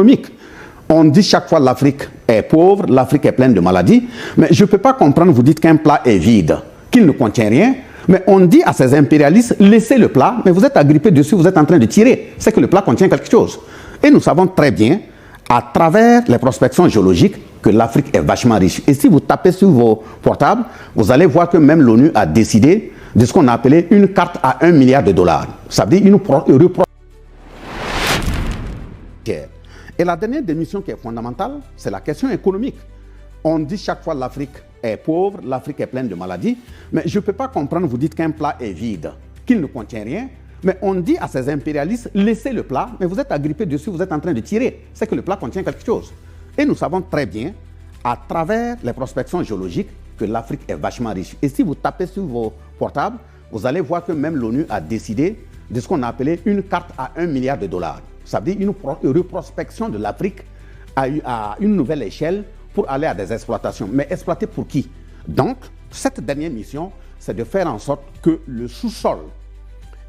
économique. On dit chaque fois l'Afrique est pauvre, l'Afrique est pleine de maladies, mais je ne peux pas comprendre, vous dites qu'un plat est vide, qu'il ne contient rien, mais on dit à ces impérialistes, laissez le plat, mais vous êtes agrippé dessus, vous êtes en train de tirer. C'est que le plat contient quelque chose. Et nous savons très bien, à travers les prospections géologiques, que l'Afrique est vachement riche. Et si vous tapez sur vos portables, vous allez voir que même l'ONU a décidé de ce qu'on a appelé une carte à 1 milliard de dollars. Ça veut dire une reproche. Et la dernière démission qui est fondamentale, c'est la question économique. On dit chaque fois l'Afrique est pauvre, l'Afrique est pleine de maladies, mais je ne peux pas comprendre, vous dites qu'un plat est vide, qu'il ne contient rien, mais on dit à ces impérialistes, laissez le plat, mais vous êtes agrippé dessus, vous êtes en train de tirer. C'est que le plat contient quelque chose. Et nous savons très bien, à travers les prospections géologiques, que l'Afrique est vachement riche. Et si vous tapez sur vos portables, vous allez voir que même l'ONU a décidé de ce qu'on a appelé une carte à 1 milliard de dollars. Ça veut dire une reprospection de l'Afrique à une nouvelle échelle pour aller à des exploitations. Mais exploiter pour qui? Donc, cette dernière mission, c'est de faire en sorte que le sous-sol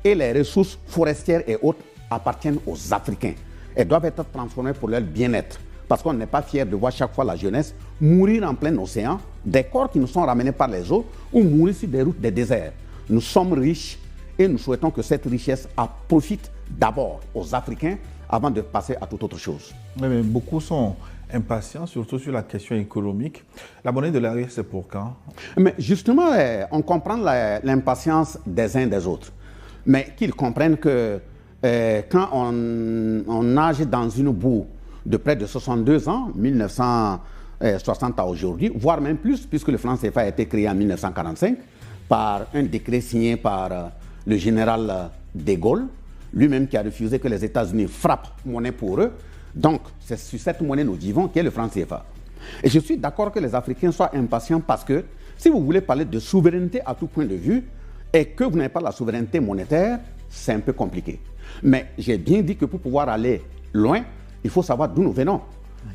et les ressources forestières et autres appartiennent aux Africains et doivent être transformées pour leur bien-être. Parce qu'on n'est pas fier de voir chaque fois la jeunesse mourir en plein océan, des corps qui nous sont ramenés par les eaux ou mourir sur des routes des déserts. Nous sommes riches et nous souhaitons que cette richesse profite d'abord aux Africains avant de passer à toute autre chose. Oui, mais beaucoup sont impatients, surtout sur la question économique. La monnaie de l'AES, c'est pour quand? Mais justement, on comprend l'impatience des uns des autres. Mais qu'ils comprennent que quand on nage dans une boue de près de 62 ans, 1960 à aujourd'hui, voire même plus, puisque le franc CFA a été créé en 1945 par un décret signé par le général de Gaulle, lui-même qui a refusé que les États-Unis frappent monnaie pour eux. Donc, c'est sur cette monnaie nous vivons qui est le franc CFA. Et je suis d'accord que les Africains soient impatients parce que si vous voulez parler de souveraineté à tout point de vue et que vous n'avez pas la souveraineté monétaire, c'est un peu compliqué. Mais j'ai bien dit que pour pouvoir aller loin, il faut savoir d'où nous venons.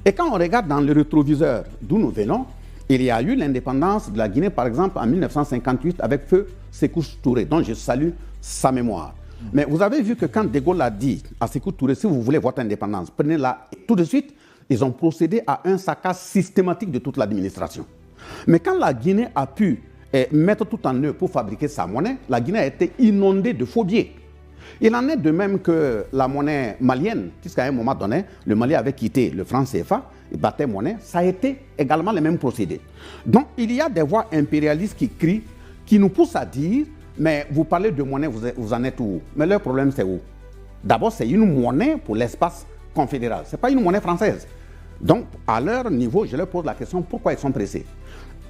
Et quand on regarde dans le rétroviseur d'où nous venons, il y a eu l'indépendance de la Guinée, par exemple, en 1958 avec feu Sékou Touré, dont je salue sa mémoire. Mais vous avez vu que quand De Gaulle a dit à Sékou Touré, si vous voulez votre indépendance, prenez-la tout de suite, ils ont procédé à un saccage systématique de toute l'administration. Mais quand la Guinée a pu mettre tout en œuvre pour fabriquer sa monnaie, la Guinée a été inondée de faux billets. Il en est de même que la monnaie malienne, puisqu'à un moment donné, le Mali avait quitté le franc CFA, il battait monnaie, ça a été également le même procédé. Donc il y a des voix impérialistes qui crient, qui nous poussent à dire, mais vous parlez de monnaie, vous en êtes où? Mais leur problème c'est où? D'abord c'est une monnaie pour l'espace confédéral, ce n'est pas une monnaie française. Donc à leur niveau, je leur pose la question, pourquoi ils sont pressés?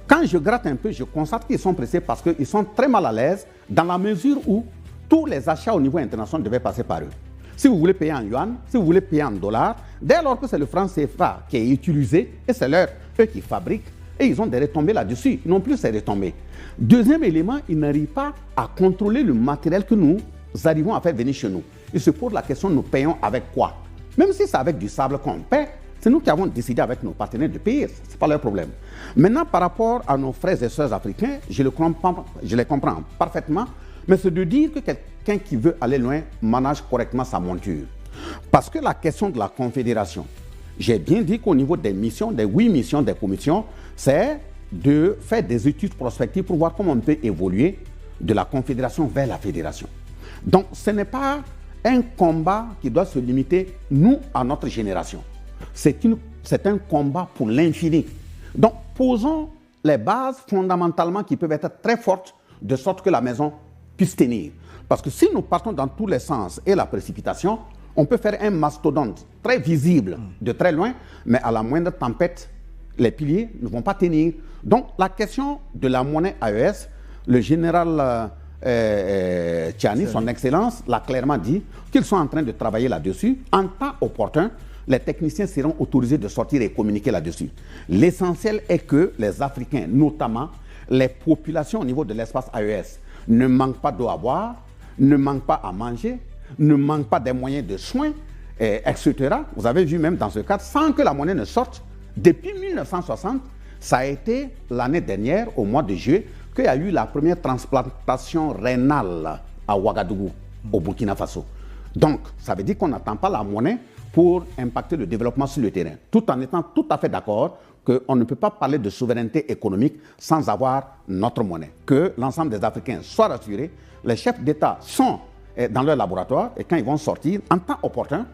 Quand je gratte un peu, je constate qu'ils sont pressés parce qu'ils sont très mal à l'aise dans la mesure où tous les achats au niveau international devaient passer par eux. Si vous voulez payer en yuan, si vous voulez payer en dollars, dès lors que c'est le franc CFA qui est utilisé, et c'est eux qui fabriquent, et ils ont des retombées là-dessus, ils n'ont plus ces retombées. Deuxième élément, ils n'arrivent pas à contrôler le matériel que nous arrivons à faire venir chez nous. Ils se posent la question, nous payons avec quoi? Même si c'est avec du sable qu'on paie, c'est nous qui avons décidé avec nos partenaires de payer, ce n'est pas leur problème. Maintenant, par rapport à nos frères et sœurs africains, je les comprends parfaitement, mais c'est de dire que quelqu'un qui veut aller loin manage correctement sa monture. Parce que la question de la confédération, j'ai bien dit qu'au niveau des missions, des 8 missions des commissions, c'est de faire des études prospectives pour voir comment on peut évoluer de la confédération vers la fédération. Donc ce n'est pas un combat qui doit se limiter, nous, à notre génération. C'est un combat pour l'infini. Donc posons les bases fondamentalement qui peuvent être très fortes, de sorte que la maison puisse tenir. Parce que si nous partons dans tous les sens et la précipitation, on peut faire un mastodonte très visible de très loin, mais à la moindre tempête, les piliers ne vont pas tenir. Donc la question de la monnaie AES, le général Tchiani, son excellence, l'a clairement dit, qu'ils sont en train de travailler là-dessus. En temps opportun, les techniciens seront autorisés de sortir et communiquer là-dessus. L'essentiel est que les Africains, notamment les populations au niveau de l'espace AES, ne manquent pas d'eau à boire, ne manquent pas à manger, ne manquent pas des moyens de soins, etc. Vous avez vu même dans ce cadre, sans que la monnaie ne sorte, depuis 1960, ça a été l'année dernière, au mois de juillet, qu'il y a eu la première transplantation rénale à Ouagadougou, au Burkina Faso. Donc, ça veut dire qu'on n'attend pas la monnaie pour impacter le développement sur le terrain, tout en étant tout à fait d'accord qu'on ne peut pas parler de souveraineté économique sans avoir notre monnaie. Que l'ensemble des Africains soient rassurés, les chefs d'État sont dans leur laboratoire et quand ils vont sortir, en temps opportun,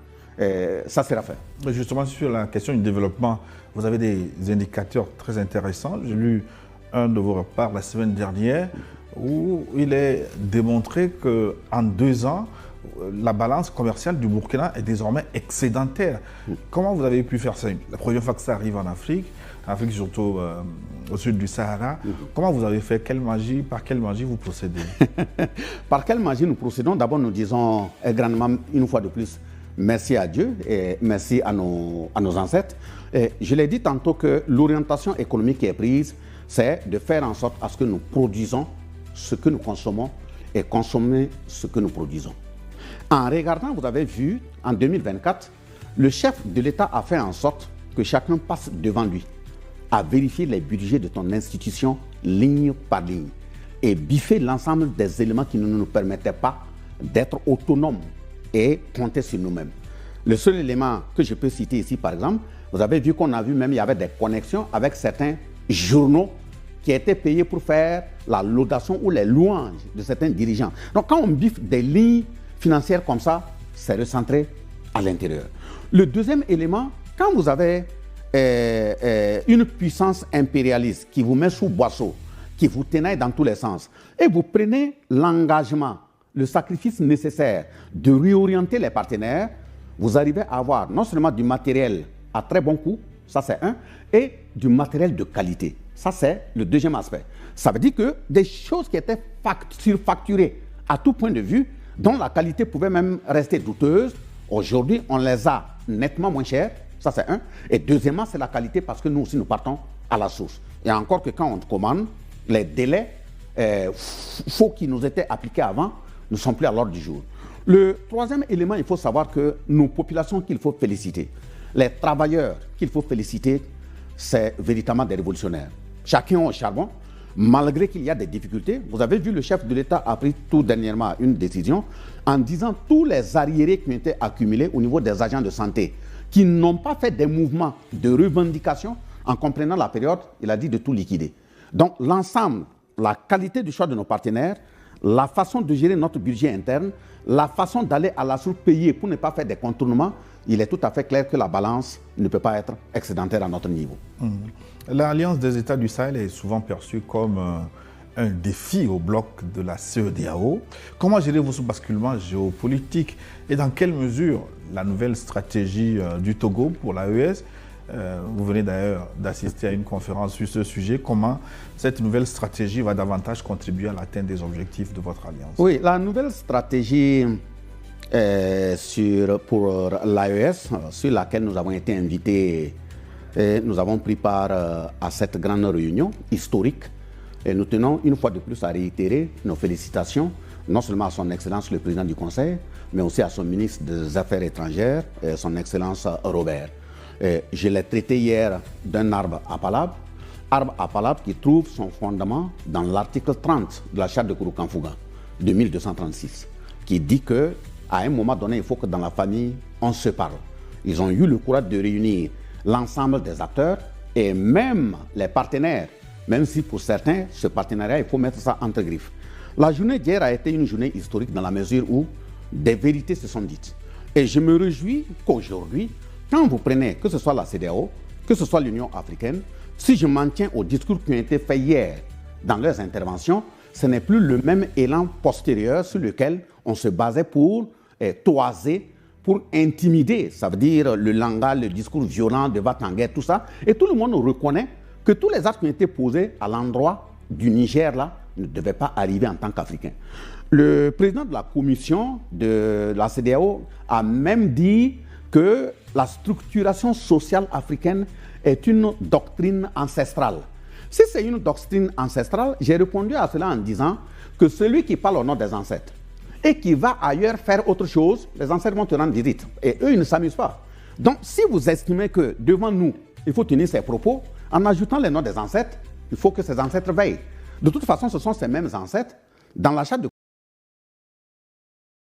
ça sera fait. Mais justement, sur la question du développement, vous avez des indicateurs très intéressants. J'ai lu un de vos repas la semaine dernière où il est démontré qu'en 2 ans, la balance commerciale du Burkina est désormais excédentaire. Comment vous avez pu faire ça? La première fois que ça arrive en Afrique surtout au sud du Sahara. Comment vous avez fait? Par quelle magie vous procédez? Par quelle magie nous procédons? D'abord, nous disons grandement, une fois de plus, merci à Dieu et merci à nos ancêtres. Et je l'ai dit tantôt que l'orientation économique qui est prise, c'est de faire en sorte à ce que nous produisons ce que nous consommons et consommer ce que nous produisons. En regardant, vous avez vu, en 2024, le chef de l'État a fait en sorte que chacun passe devant lui à vérifier les budgets de ton institution ligne par ligne et biffer l'ensemble des éléments qui ne nous permettaient pas d'être autonomes et compter sur nous-mêmes. Le seul élément que je peux citer ici, par exemple, vous avez vu qu'on a vu même il y avait des connexions avec certains journaux qui étaient payés pour faire la laudation ou les louanges de certains dirigeants. Donc quand on biffe des lignes financières comme ça, c'est recentré à l'intérieur. Le deuxième élément, quand vous avez une puissance impérialiste qui vous met sous boisseau, qui vous tenaille dans tous les sens, et vous prenez l'engagement, le sacrifice nécessaire de réorienter les partenaires, vous arrivez à avoir non seulement du matériel à très bon coût, ça c'est un, et du matériel de qualité. Ça c'est le deuxième aspect. Ça veut dire que des choses qui étaient surfacturées à tout point de vue, dont la qualité pouvait même rester douteuse, aujourd'hui on les a nettement moins chères. Ça, c'est un. Et deuxièmement, c'est la qualité parce que nous aussi, nous partons à la source. Et encore que quand on commande, les délais faux qui nous étaient appliqués avant ne sont plus à l'ordre du jour. Le troisième élément, il faut savoir que nos populations qu'il faut féliciter, les travailleurs qu'il faut féliciter, c'est véritablement des révolutionnaires. Chacun au charbon, malgré qu'il y a des difficultés. Vous avez vu, le chef de l'État a pris tout dernièrement une décision en disant tous les arriérés qui ont été accumulés au niveau des agents de santé, qui n'ont pas fait des mouvements de revendication, en comprenant la période, il a dit de tout liquider. Donc l'ensemble, la qualité du choix de nos partenaires, la façon de gérer notre budget interne, la façon d'aller à la source payer pour ne pas faire des contournements, il est tout à fait clair que la balance ne peut pas être excédentaire à notre niveau. L'Alliance des États du Sahel est souvent perçue comme un défi au bloc de la CEDEAO. Comment gérez-vous ce basculement géopolitique et dans quelle mesure la nouvelle stratégie du Togo pour l'AES, vous venez d'ailleurs d'assister à une conférence sur ce sujet, comment cette nouvelle stratégie va davantage contribuer à l'atteinte des objectifs de votre alliance? Oui, la nouvelle stratégie pour l'AES, sur laquelle nous avons été invités, nous avons pris part à cette grande réunion historique. Et nous tenons une fois de plus à réitérer nos félicitations, non seulement à son Excellence le Président du Conseil, mais aussi à son ministre des Affaires étrangères, son Excellence Robert. Je l'ai traité hier d'un arbre à palabre qui trouve son fondement dans l'article 30 de la Charte de Kouroukanfouga, de 1236, qui dit qu'à un moment donné, il faut que dans la famille, on se parle. Ils ont eu le courage de réunir l'ensemble des acteurs et même les partenaires, même si pour certains, ce partenariat, il faut mettre ça entre griffes. La journée d'hier a été une journée historique dans la mesure où des vérités se sont dites. Et je me réjouis qu'aujourd'hui, quand vous prenez, que ce soit la CEDEAO, que ce soit l'Union africaine, si je m'en tiens aux discours qui ont été faits hier dans leurs interventions, ce n'est plus le même élan postérieur sur lequel on se basait pour toiser, pour intimider, ça veut dire le langage, le discours violent de va-t-en-guerre, tout ça. Et tout le monde reconnaît que tous les actes qui ont été posés à l'endroit du Niger, là, ne devaient pas arriver en tant qu'Africains. Le président de la commission de la CEDEAO a même dit que la structuration sociale africaine est une doctrine ancestrale. Si c'est une doctrine ancestrale, j'ai répondu à cela en disant que celui qui parle au nom des ancêtres et qui va ailleurs faire autre chose, les ancêtres vont te rendre visite. Et eux, ils ne s'amusent pas. Donc, si vous estimez que devant nous, il faut tenir ces propos, en ajoutant les noms des ancêtres, il faut que ces ancêtres veillent. De toute façon, ce sont ces mêmes ancêtres, dans la charte de